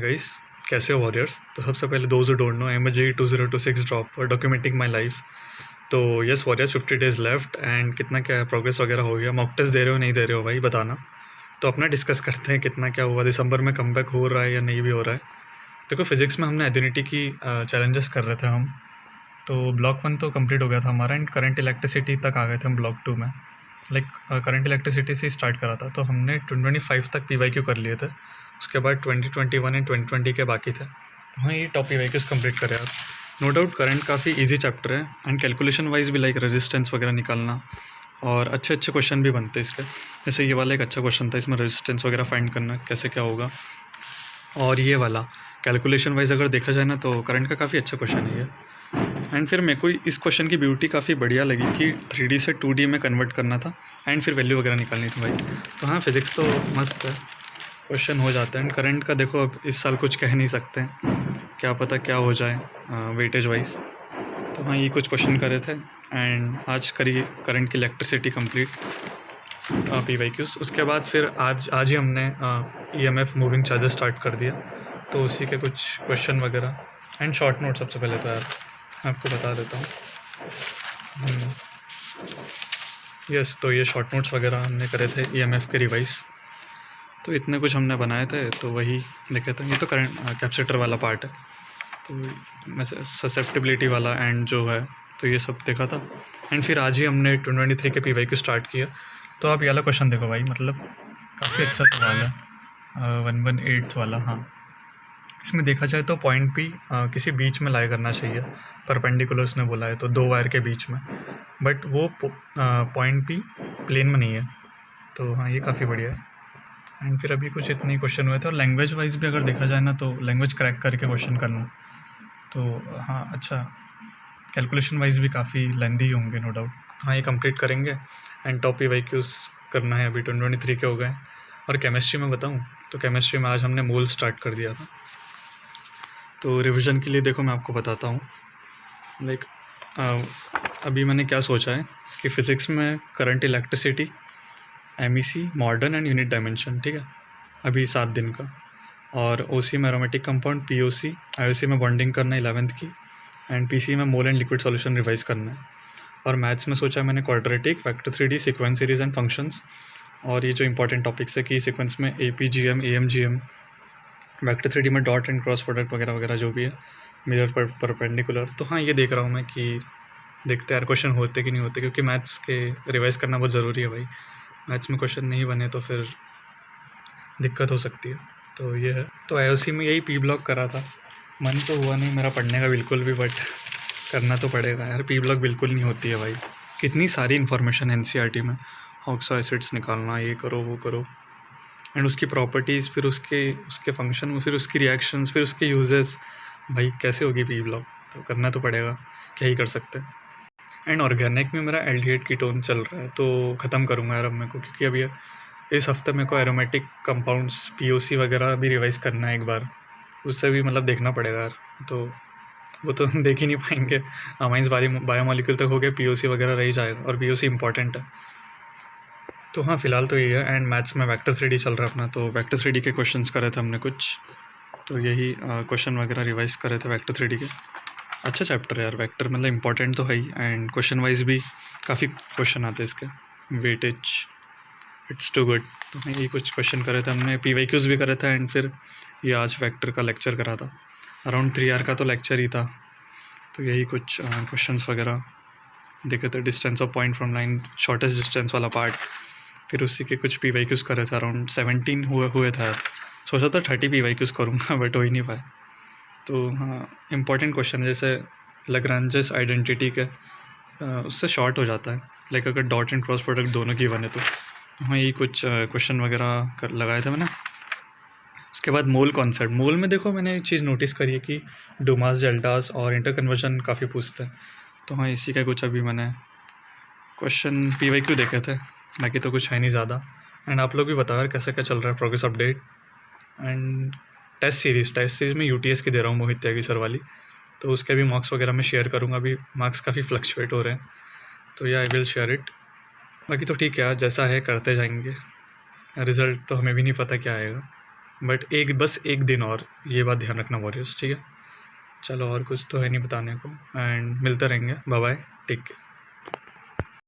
Guys, कैसे हो warriors. तो सबसे पहले those who don't know, I am J 2026 drop for documenting my life. तो yes warriors, 50 days left and कितना क्या है, प्रोग्रेस वगैरह हो गया। मॉक टेस्ट दे रहे हो नहीं दे रहे हो भाई, बताना। तो अपना डिस्कस करते हैं कितना क्या हुआ, दिसंबर में कमबैक हो रहा है या नहीं भी हो रहा है। देखो फिजिक्स में हमने आइडेंटिटी की चैलेंजेस कर रहे थे हम। तो ब्लॉक 1 तो कंप्लीट हो गया था हमारा एंड करंट इलेक्ट्रिसिटी तक आ गए थे हम ब्लॉक 2 में। लाइक करंट इलेक्ट्रिसिटी से स्टार्ट करा था, तो हमने 2025 तक PYQ कर लिए थे। उसके बाद 2021 एंड 2020 के बाकी थे। हाँ, ये टॉप PYQs कंप्लीट करे यार। नो डाउट करंट काफ़ी इजी चैप्टर है एंड कैलकुलेशन वाइज भी, लाइक रेजिस्टेंस वगैरह निकालना और अच्छे अच्छे क्वेश्चन भी बनते हैं इसके। जैसे ये वाला एक अच्छा क्वेश्चन था, इसमें रेजिस्टेंस वगैरह फाइंड करना कैसे क्या होगा। और ये वाला कैलकुलेशन वाइज अगर देखा जाए ना, तो करंट का काफ़ी अच्छा क्वेश्चन है ये। एंड फिर मेरे को इस क्वेश्चन की ब्यूटी काफ़ी बढ़िया लगी कि 3D से 2D में कन्वर्ट करना था एंड फिर वैल्यू वगैरह निकालनी थी भाई। तो हाँ, फिज़िक्स तो मस्त है, क्वेश्चन हो जाता है। एंड करंट का देखो, अब इस साल कुछ कह नहीं सकते हैं, क्या पता क्या हो जाए वेटेज वाइज। तो हाँ, ये कुछ क्वेश्चन करे थे एंड आज करी करंट की इलेक्ट्रिसिटी कंप्लीट PYQs। उसके बाद फिर आज ही हमने EMF मूविंग चार्जेस स्टार्ट कर दिया। तो उसी के कुछ क्वेश्चन वगैरह एंड शॉर्ट नोट। सबसे पहले तो यार मैं आपको बता देता हूँ। यस, तो ये शॉर्ट नोट्स वगैरह हमने करे थे EMF के रिवाइज। तो इतने कुछ हमने बनाए थे, तो वही देखे थे। ये तो करंट कैपेसिटर वाला पार्ट है, तो मैं ससेप्टिबिलिटी वाला एंड जो है, तो ये सब देखा था। एंड फिर आज ही हमने 2023 के PYQ स्टार्ट किया। तो आप ये वाला क्वेश्चन देखो भाई, मतलब काफ़ी अच्छा सवाल है, 118 वाला। हाँ, इसमें देखा जाए तो पॉइंट P किसी बीच में लाई करना चाहिए, परपेंडिकुलर उसने बोला है, तो दो वायर के बीच में। बट वो पॉइंट P प्लेन में नहीं है। तो हाँ, ये काफ़ी बढ़िया है। एंड फिर अभी कुछ इतने क्वेश्चन हुए थे। और लैंग्वेज वाइज भी अगर देखा जाए ना, तो लैंग्वेज क्रैक करके क्वेश्चन करना, तो हाँ अच्छा। कैलकुलेशन वाइज भी काफ़ी लेंदी होंगे नो डाउट। हाँ, ये कंप्लीट करेंगे एंड टॉप PYQs करना है। अभी 2023 के हो गए। और केमिस्ट्री में बताऊँ, तो केमिस्ट्री में आज हमने मोल स्टार्ट कर दिया था। तो रिवीजन के लिए देखो मैं आपको बताता हूँ। लाइक अभी मैंने क्या सोचा है कि फ़िज़िक्स में current electricity, MEC, modern and unit dimension, ठीक है, अभी 7 दिन का। और OC में एरोमेटिक कंपाउंड, POC, IOC में बॉन्डिंग करना 11th की, एंड PC में mole and liquid solution revise करना है। और मैथ्स में सोचा मैंने quadratic, vector 3D, sequence series and functions. और ये जो इंपॉर्टेंट टॉपिक्स है कि सीक्वेंस में APGM, AMGM, वेक्टर 3D में डॉट एंड क्रॉस प्रोडक्ट वगैरह वगैरह जो भी है, मिरर पर परपेंडिकुलर। तो हाँ, ये देख रहा हूँ मैं कि देखते यार क्वेश्चन होते कि नहीं होते, क्योंकि मैथ्स के रिवाइज़ करना बहुत ज़रूरी है भाई। मैथ्स में क्वेश्चन नहीं बने तो फिर दिक्कत हो सकती है। तो ये है। तो IOC में यही P ब्लॉक करा था। मन तो हुआ नहीं मेरा पढ़ने का बिल्कुल भी, बट करना तो पड़ेगा यार। P ब्लॉक बिल्कुल नहीं होती है भाई। कितनी सारी इन्फॉर्मेशन NCERT में, ऑक्सो एसिड्स निकालना, ये करो वो करो, एंड उसकी प्रॉपर्टीज़, फिर उसके फंक्शन, फिर उसकी रिएक्शंस, फिर उसके यूजेस। भाई कैसे होगी P ब्लॉक, तो करना तो पड़ेगा, क्या ही कर सकते हैं। एंड ऑर्गेनिक में मेरा एल्डिहाइड कीटोन चल रहा है, तो ख़त्म करूँगा यार अब मेरे को, क्योंकि अभी इस हफ्ते मेरे को एरोमेटिक कंपाउंड्स, POC वगैरह भी रिवाइज़ करना है एक बार। उससे भी मतलब देखना पड़ेगा यार। तो वो तो देख ही नहीं पाएंगे। अमाइंस बायोमोलिक्यूल तक हो गए, POC वगैरह रह ही जाएगा, और POC इंपॉर्टेंट है। तो हाँ, फ़िलहाल तो ये है। एंड मैथ्स में वेक्टर 3D चल रहा है अपना, तो वेक्टर 3D के क्वेश्चंस करे थे हमने कुछ। तो यही क्वेश्चन वगैरह रिवाइज़ करे थे वेक्टर 3D के। अच्छा चैप्टर है यार वेक्टर, मतलब इंपॉर्टेंट तो है ही। एंड क्वेश्चन वाइज भी काफ़ी क्वेश्चन आते हैं इसके, वेटेज, इट्स टू गुड। तो यही कुछ क्वेश्चन करे थे हमने, PYQs भी करे थे। एंड फिर ये आज वेक्टर का लेक्चर करा था, अराउंड 3 आवर का तो लेक्चर ही था। तो यही कुछ क्वेश्चंस वगैरह देखे थे। Distance of point from line, shortest distance वाला पार्ट। फिर उसी के कुछ PYQs करे थे, अराउंड 17 हुए था यार। सोचा था 30 PYQs करूँगा, बट हो ही नहीं पाए। तो हाँ, इम्पॉर्टेंट क्वेश्चन है। जैसे लैग्रांजेस आइडेंटिटी के, उससे शॉर्ट हो जाता है। लाइक अगर डॉट एंड क्रॉस प्रोडक्ट दोनों की बने तो हाँ, यही कुछ क्वेश्चन वगैरह लगाए थे मैंने। उसके बाद मोल कॉन्सेप्ट। मोल में देखो मैंने एक चीज़ नोटिस करी है कि डोमास, डेल्टास और इंटर कन्वर्जन काफ़ी पूछते हैं। तो हाँ, इसी का कुछ अभी मैंने क्वेश्चन PYQ देखे थे, बाकी तो कुछ है नहीं ज़्यादा। एंड आप लोग भी बताओ यार कैसे क्या चल रहा है, progress update. And test series में UTS की दे रहा हूँ, मोहित त्यागी सर वाली। तो उसके भी मार्क्स वगैरह मैं शेयर करूँगा। अभी मार्क्स काफ़ी फ्लक्चुएट हो रहे हैं, तो या आई विल शेयर इट। बाकी तो ठीक है यार, जैसा है करते जाएंगे। रिज़ल्ट तो हमें भी नहीं पता क्या आएगा, बट बस एक दिन और, ये बात ध्यान रखना वॉरियर्स, ठीक है। चलो और कुछ तो है नहीं बताने को, एंड मिलते रहेंगे, बाय बाय, टेक केयर।